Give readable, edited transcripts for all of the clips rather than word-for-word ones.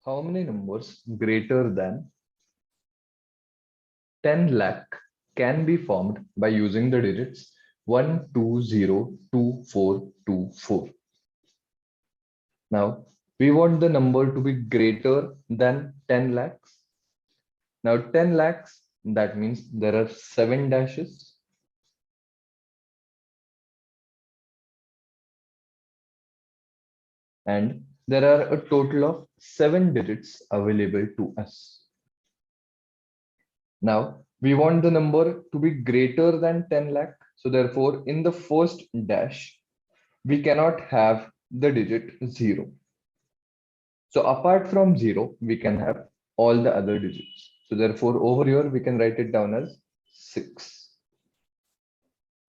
How many numbers greater than 10 lakh can be formed by using the digits 1202424? Now, we want the number to be greater than 10 lakhs. Now, 10 lakhs, that means there are 7 dashes. And there are a total of 7 digits available to us. Now, we want the number to be greater than 10 lakh. So therefore, in the first dash, we cannot have the digit 0. So apart from 0, we can have all the other digits. So therefore, over here, we can write it down as 6.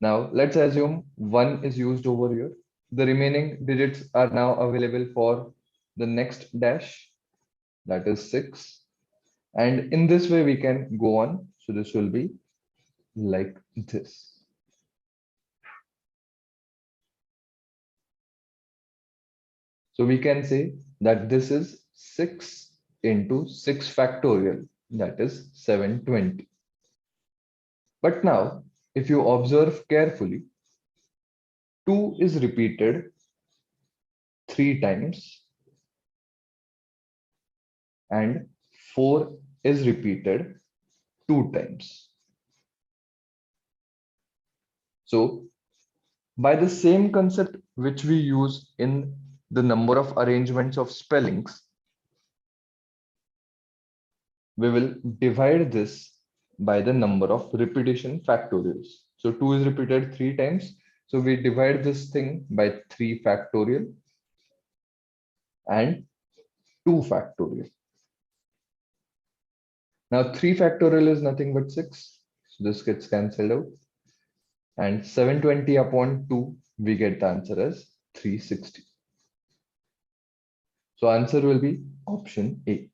Now, let's assume 1 is used over here. The remaining digits are now available for the next dash, that is 6. And in this way, we can go on. So this will be like this. So we can say that this is 6 into 6 factorial, that is 720. But now, if you observe carefully, 2 is repeated 3 times and 4 is repeated 2 times. So by the same concept which we use in the number of arrangements of spellings, we will divide this by the number of repetition factorials. So 2 is repeated 3 times. So we divide this thing by 3 factorial and 2 factorial. Now 3 factorial is nothing but 6. So this gets cancelled out. And 720 upon 2, we get the answer as 360. So answer will be option A.